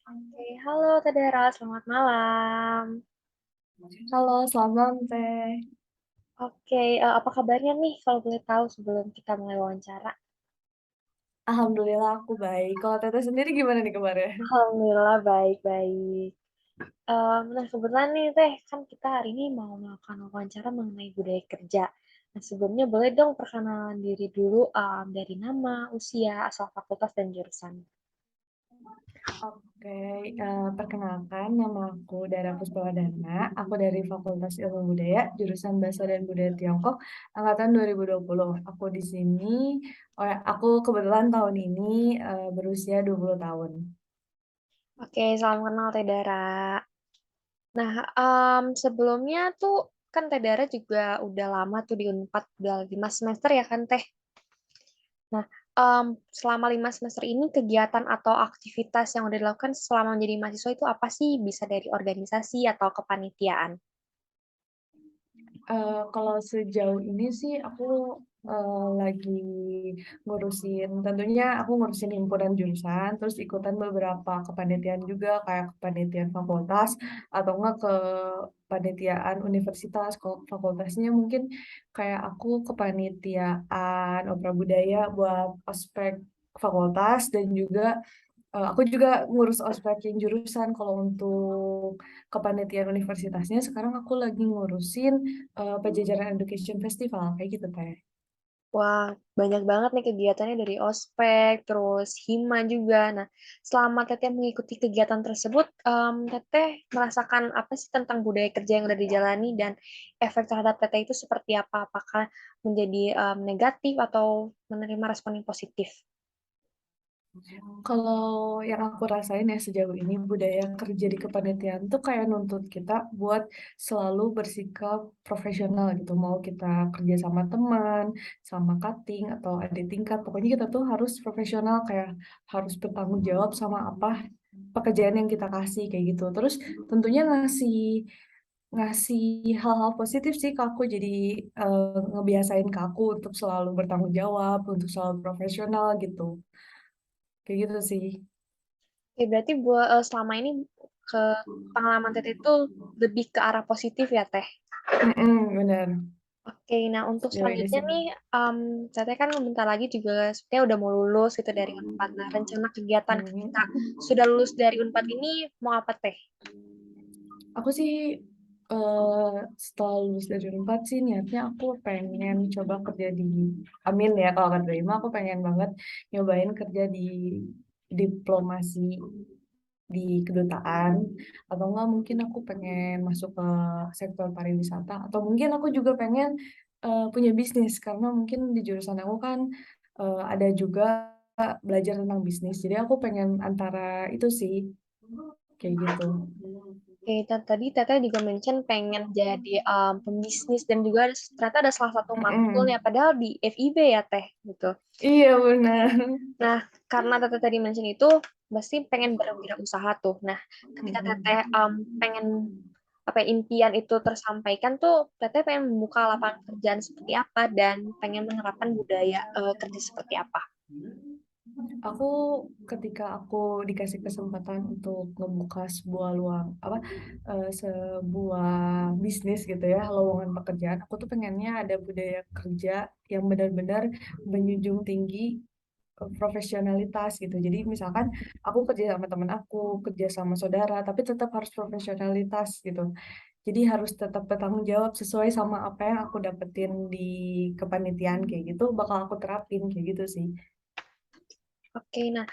Oke, halo Teh Dara, selamat malam. Halo, selamat malam Teh. Oke, apa kabarnya nih kalau boleh tahu sebelum kita mulai wawancara? Alhamdulillah aku baik. Kalau Teteh sendiri gimana nih kabarnya? Alhamdulillah baik-baik. Nah, kebetulan nih Teh, kan kita hari ini mau melakukan wawancara mengenai budaya kerja. Nah, sebelumnya boleh dong perkenalan diri dulu dari nama, usia, asal fakultas, dan jurusan. Oke, perkenalkan nama aku Dara Puspawadana. Aku dari Fakultas Ilmu Budaya, jurusan Bahasa dan Budaya Tiongkok, angkatan 2020. Aku di sini, aku kebetulan tahun ini berusia 20 tahun. Oke, salam kenal Teh Dara. Nah, sebelumnya tuh kan Teh Dara juga udah lama tuh di Unpad, udah 5 semester ya kan Teh? Nah, selama 5 semester ini kegiatan atau aktivitas yang udah dilakukan selama menjadi mahasiswa itu apa sih? Bisa dari organisasi atau kepanitiaan. Kalau sejauh ini sih aku lagi ngurusin, tentunya aku ngurusin himpunan jurusan, terus ikutan beberapa kepanitiaan juga kayak kepanitiaan fakultas atau enggak ke kepanitiaan universitas. Kalau fakultasnya mungkin kayak aku kepanitiaan opera budaya buat ospek fakultas dan juga aku juga ngurus ospek yang jurusan. Kalau untuk kepanitiaan universitasnya, sekarang aku lagi ngurusin Pajajaran Education Festival, kayak gitu, Teh. Wah, banyak banget nih kegiatannya dari ospek, terus hima juga. Nah, selama Teteh mengikuti kegiatan tersebut, Teteh merasakan apa sih tentang budaya kerja yang udah dijalani dan efek terhadap Teteh itu seperti apa? Apakah menjadi negatif atau menerima respon yang positif? Kalau yang aku rasain ya sejauh ini, budaya kerja di kepanitiaan tuh kayak nuntut kita buat selalu bersikap profesional gitu. Mau kita kerja sama teman, sama cutting, atau adik tingkat, pokoknya kita tuh harus profesional, kayak harus bertanggung jawab sama apa pekerjaan yang kita kasih kayak gitu. Terus tentunya ngasih ngasih hal-hal positif sih ke aku, jadi ngebiasain ke aku untuk selalu bertanggung jawab, untuk selalu profesional gitu. Kayak gitu sih. Oke, berarti buat selama ini ke pengalaman Teteh itu lebih ke arah positif ya, Teh? Mm-mm, benar. Oke, nah untuk Sejauh ini selanjutnya sih. nih, Teteh kan bentar lagi juga sepertinya udah mau lulus gitu dari Unpad. Nah, rencana kegiatan ketika Hmm. sudah lulus dari Unpad ini mau apa, Teh? Aku sih eh setelah lulus dari Unpad sih niatnya aku pengen coba kerja di, amin ya kalau keterima, aku pengen banget nyobain kerja di diplomasi di kedutaan, atau enggak mungkin aku pengen masuk ke sektor pariwisata, atau mungkin aku juga pengen punya bisnis karena mungkin di jurusan aku kan ada juga belajar tentang bisnis, jadi aku pengen antara itu sih, kayak gitu. Oke, tadi Teteh juga mention pengen jadi pembisnis dan juga ternyata ada salah satu matkulnya, Mm-mm. padahal di FIB ya, Teh, gitu. Iya benar. Nah, karena Teteh tadi mention itu, pasti pengen berwirausaha tuh. Nah, ketika Teteh Mm-mm. pengen apa ya, impian itu tersampaikan tuh, Teteh pengen membuka lapangan pekerjaan seperti apa dan pengen menerapkan budaya kerja seperti apa. Aku ketika aku dikasih kesempatan untuk ngebuka sebuah luang apa sebuah bisnis gitu ya, lowongan pekerjaan, aku tuh pengennya ada budaya kerja yang benar-benar menjunjung tinggi profesionalitas gitu. Jadi misalkan aku kerja sama teman aku, kerja sama saudara, tapi tetap harus profesionalitas gitu. Jadi harus tetap bertanggung jawab sesuai sama apa yang aku dapetin di kepanitiaan kayak gitu, bakal aku terapin kayak gitu sih. Oke, nah,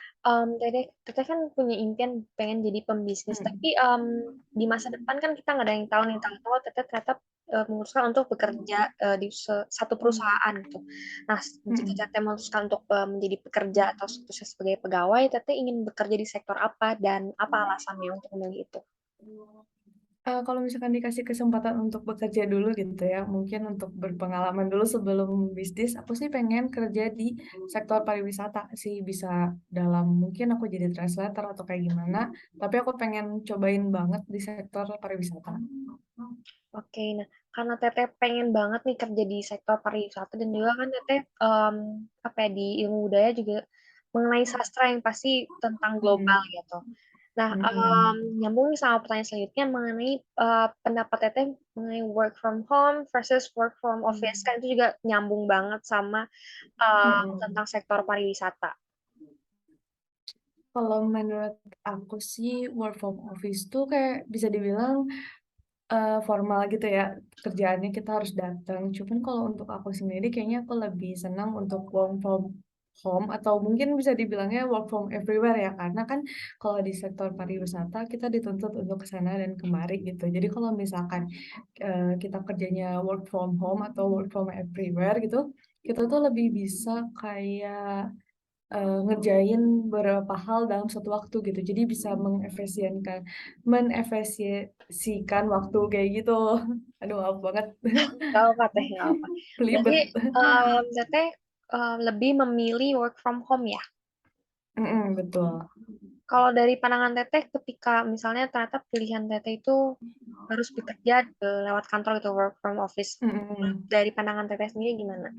Teteh, Teteh kan punya impian pengen jadi pembisnis, tapi Hmm. di masa depan kan kita nggak ada yang tahu nih, tahu-tahu Teteh ternyata memutuskan untuk bekerja di satu perusahaan gitu. Nah, jika Mm-mm. Teteh memutuskan untuk menjadi pekerja atau statusnya sebagai pegawai, Teteh ingin bekerja di sektor apa dan apa alasannya untuk memilih itu? Kalau misalkan dikasih kesempatan untuk bekerja dulu gitu ya, mungkin untuk berpengalaman dulu sebelum bisnis, aku sih pengen kerja di sektor pariwisata sih, bisa dalam mungkin aku jadi translator atau kayak gimana, tapi aku pengen cobain banget di sektor pariwisata. Oke, nah karena Teteh pengen banget nih kerja di sektor pariwisata dan juga kan Teteh apa ya di ilmu budaya juga mengenai sastra yang pasti tentang global Mm, gitu. Nah, mm, nyambung nih sama pertanyaan selanjutnya mengenai pendapat Teteh mengenai work from home versus work from office. mm, Kan itu juga nyambung banget sama mm. tentang sektor pariwisata. Kalau menurut aku sih work from office tuh kayak bisa dibilang formal gitu ya, kerjaannya kita harus datang. Cuman kalau untuk aku sendiri kayaknya aku lebih senang untuk work from home atau mungkin bisa dibilangnya work from everywhere ya, karena kan kalau di sektor pariwisata kita dituntut untuk ke sana dan kemari gitu. Jadi kalau misalkan kita kerjanya work from home atau work from everywhere gitu, kita tuh lebih bisa kayak ngerjain beberapa hal dalam satu waktu gitu. Jadi bisa menefisiensikan waktu kayak gitu. Aduh, maaf banget. Gak apa Teh, gak apa. Berarti Belibet. Teteh lebih memilih work from home ya? Mm-mm, betul. Kalau dari pandangan Teteh, ketika misalnya ternyata pilihan Teteh itu harus bekerja lewat kantor gitu, work from office. Mm-mm. Dari pandangan Teteh sendiri gimana?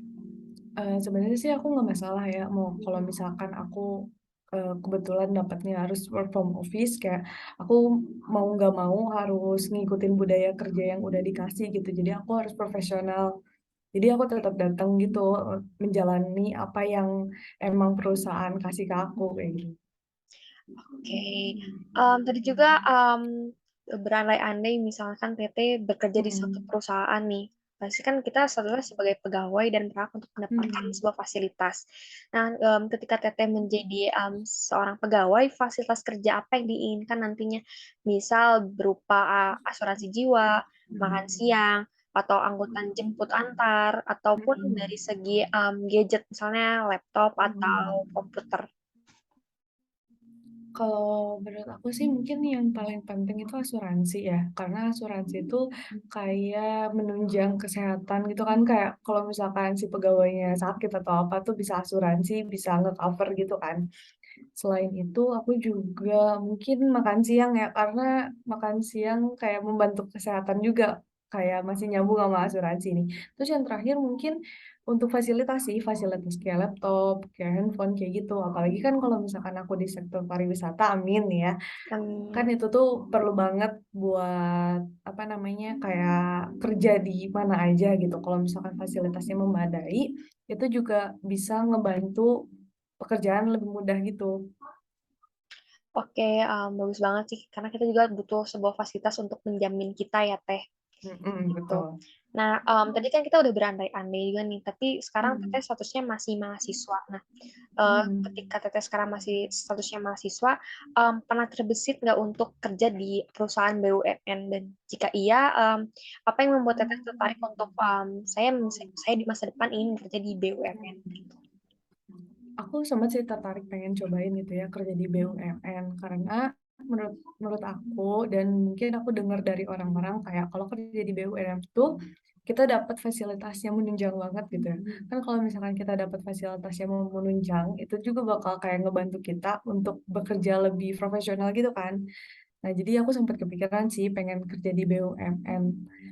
Sebenarnya sih aku nggak masalah ya mau kalau misalkan aku kebetulan dapatnya harus work from office kayak aku mau nggak mau harus ngikutin budaya kerja yang udah dikasih gitu. Jadi aku harus profesional. Jadi aku tetap datang gitu, menjalani apa yang emang perusahaan kasih ke aku kayak gitu. Oke, tadi juga berandai-andai misalkan PT bekerja di suatu Mm-mm. perusahaan nih, pasti kan kita adalah sebagai pegawai dan berhak untuk mendapatkan Mm-mm. sebuah fasilitas. Nah, ketika Teteh menjadi seorang pegawai, fasilitas kerja apa yang diinginkan nantinya? Misal berupa asuransi jiwa, makan siang, atau angkutan jemput antar, ataupun dari Mm-mm. segi gadget, misalnya laptop atau Mm-mm. komputer. Kalau menurut aku sih mungkin yang paling penting itu asuransi ya, karena asuransi itu kayak menunjang kesehatan gitu kan, kayak kalau misalkan si pegawainya sakit atau apa tuh bisa asuransi, bisa nge-cover gitu kan. Selain itu aku juga mungkin makan siang ya, karena makan siang kayak membantu kesehatan juga, kayak masih nyambung sama asuransi nih. Terus yang terakhir mungkin untuk fasilitas sih, fasilitas kayak laptop, kayak handphone, kayak gitu. Apalagi kan kalau misalkan aku di sektor pariwisata, amin nih ya. Kan Hmm, itu tuh perlu banget buat, apa namanya, kayak kerja di mana aja gitu. Kalau misalkan fasilitasnya memadai, itu juga bisa ngebantu pekerjaan lebih mudah gitu. oke, bagus banget sih, karena kita juga butuh sebuah fasilitas untuk menjamin kita ya, Teh. Mm-mm, Gitu. betul. Nah, tadi kan kita udah berandai-andai juga nih, tapi sekarang Teteh Mm, statusnya masih mahasiswa. Nah, ketika mm. Teteh sekarang masih statusnya mahasiswa, pernah terbesit nggak untuk kerja di perusahaan BUMN? Dan jika iya, apa yang membuat Teteh tertarik untuk saya di masa depan ingin kerja di BUMN? Aku sempat sih tertarik pengen cobain gitu ya kerja di BUMN karena menurut menurut aku dan mungkin aku dengar dari orang-orang kayak kalau kerja di BUMN itu kita dapat fasilitas yang menunjang banget gitu ya. Kan kalau misalkan kita dapat fasilitas yang menunjang itu juga bakal kayak ngebantu kita untuk bekerja lebih profesional gitu kan. Nah, jadi aku sempat kepikiran sih pengen kerja di BUMN.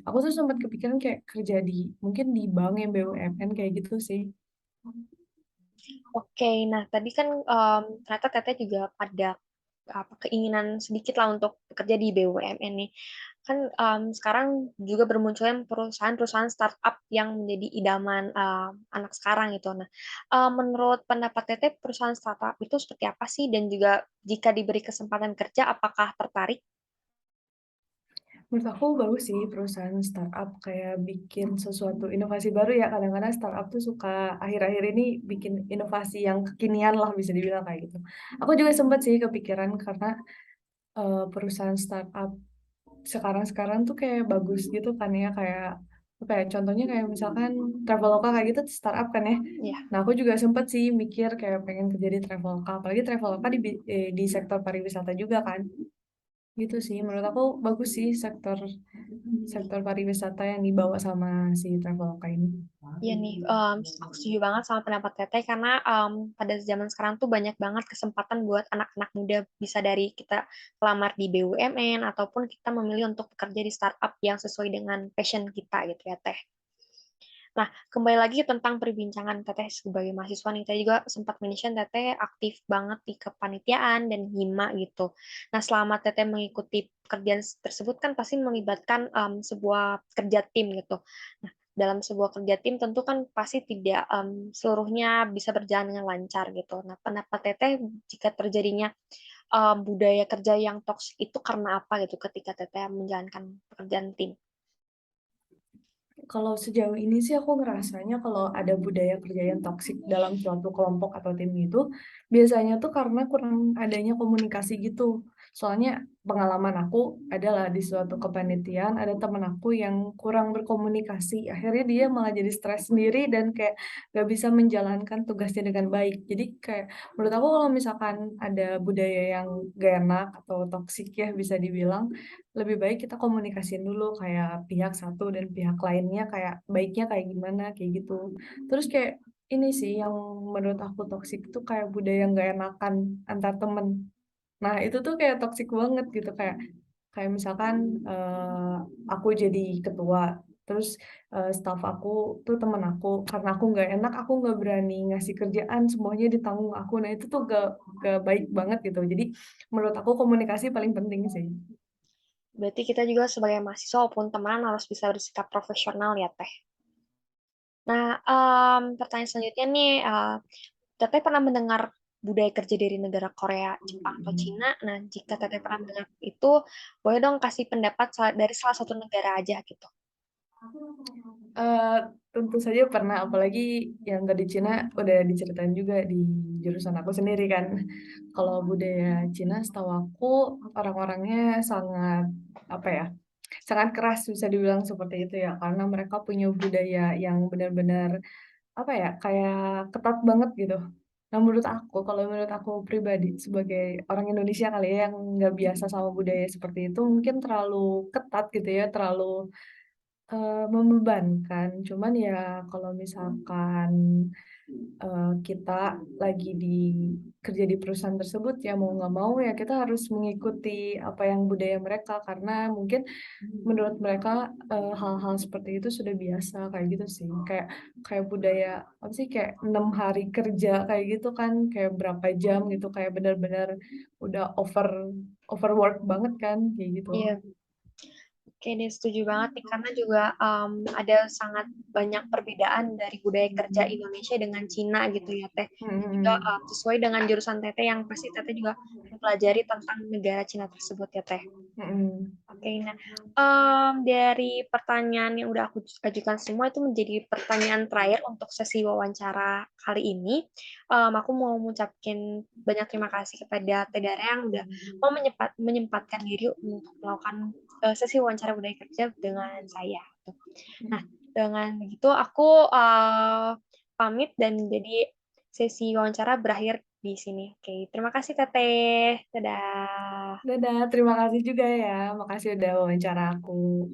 Aku tuh sempat kepikiran kayak kerja di mungkin di bank yang BUMN kayak gitu sih. Oke, nah tadi kan ternyata Teteh juga ada keinginan sedikit lah untuk bekerja di BUMN nih. Kan sekarang juga bermunculan perusahaan-perusahaan startup yang menjadi idaman anak sekarang gitu. Nah, menurut pendapat Teteh, perusahaan startup itu seperti apa sih? Dan juga jika diberi kesempatan kerja, apakah tertarik? Menurut aku bagus sih perusahaan startup kayak bikin sesuatu inovasi baru ya. Kadang-kadang startup tuh suka akhir-akhir ini bikin inovasi yang kekinian lah bisa dibilang kayak gitu. Aku juga sempat sih kepikiran karena perusahaan startup sekarang-sekarang tuh kayak bagus gitu kan ya kayak apa ya contohnya kayak misalkan Traveloka kayak gitu tuh startup kan ya. Ya. Nah aku juga sempet sih mikir kayak pengen kerja di Traveloka apalagi Traveloka di sektor pariwisata juga kan. Gitu sih menurut aku bagus sih sektor sektor pariwisata yang dibawa sama si Traveloka ini. Iya nih, aku setuju banget sama pendapat Teteh karena pada zaman sekarang tuh banyak banget kesempatan buat anak-anak muda bisa dari kita pelamar di BUMN ataupun kita memilih untuk bekerja di startup yang sesuai dengan passion kita gitu ya Teh. Nah, kembali lagi tentang perbincangan Teteh sebagai mahasiswa nih, Teteh juga sempat mention Teteh aktif banget di kepanitiaan dan hima gitu. Nah, selama Teteh mengikuti pekerjaan tersebut kan pasti melibatkan sebuah kerja tim gitu. Nah, dalam sebuah kerja tim tentu kan pasti tidak seluruhnya bisa berjalan dengan lancar gitu. Nah, pendapat Teteh jika terjadinya budaya kerja yang toksik itu karena apa gitu ketika Teteh menjalankan pekerjaan tim? Kalau sejauh ini sih aku ngerasanya kalau ada budaya kerja yang toksik dalam suatu kelompok atau tim itu, biasanya tuh karena kurang adanya komunikasi gitu. Soalnya pengalaman aku adalah di suatu kepanitiaan ada temen aku yang kurang berkomunikasi, akhirnya dia malah jadi stres sendiri dan kayak gak bisa menjalankan tugasnya dengan baik. Jadi kayak menurut aku kalau misalkan ada budaya yang gak enak atau toksik ya bisa dibilang, lebih baik kita komunikasiin dulu kayak pihak satu dan pihak lainnya kayak baiknya kayak gimana kayak gitu. Terus kayak ini sih yang menurut aku toksik itu kayak budaya nggak enakan antar temen. Nah itu tuh kayak toksik banget gitu kayak kayak misalkan aku jadi ketua, terus staff aku tuh temen aku, karena aku nggak enak aku nggak berani ngasih kerjaan semuanya ditanggung aku. Nah itu tuh gak baik banget gitu. Jadi menurut aku komunikasi paling penting sih. Berarti kita juga sebagai mahasiswa maupun teman harus bisa bersikap profesional ya, Teh. Nah, pertanyaan selanjutnya nih, Teteh pernah mendengar budaya kerja dari negara Korea, Jepang, atau Cina? Nah, jika Teteh pernah mendengar itu, boleh dong kasih pendapat dari salah satu negara aja gitu. Eee, tentu saja pernah, apalagi yang tadi Cina udah diceritain juga di jurusan aku sendiri kan. Kalau budaya Cina setahu aku orang-orangnya sangat, apa ya, sangat keras bisa dibilang seperti itu ya, karena mereka punya budaya yang benar-benar, apa ya, kayak ketat banget gitu. Nah menurut aku, kalau menurut aku pribadi sebagai orang Indonesia kali ya, yang nggak biasa sama budaya seperti itu, mungkin terlalu ketat gitu ya, terlalu membebankan, cuman ya kalau misalkan, kita lagi kerja di perusahaan tersebut ya mau nggak mau ya kita harus mengikuti apa yang budaya mereka, karena mungkin menurut mereka, hal-hal seperti itu sudah biasa kayak gitu sih. Kayak kayak budaya apa sih, kayak 6 hari kerja kayak gitu kan, kayak berapa jam gitu, kayak benar-benar udah overwork banget kan, kayak gitu. Iya, oke deh, setuju banget nih, karena juga ada sangat banyak perbedaan dari budaya kerja Indonesia dengan Cina gitu ya, Teh. Dan juga Mhm, sesuai dengan jurusan Teteh yang pasti Teteh juga mempelajari tentang negara Cina tersebut ya, Teh. mhm. Oke, nah dari pertanyaan yang udah aku ajukan semua itu menjadi pertanyaan terakhir untuk sesi wawancara kali ini. Aku mau mengucapkan banyak terima kasih kepada Tedara yang udah mau menyempatkan diri untuk melakukan sesi wawancara budaya kerja dengan saya. Nah, dengan begitu aku pamit dan jadi sesi wawancara berakhir di sini. Oke, terima kasih Teteh. Dadah. Dadah, terima kasih juga ya. Makasih udah wawancara aku.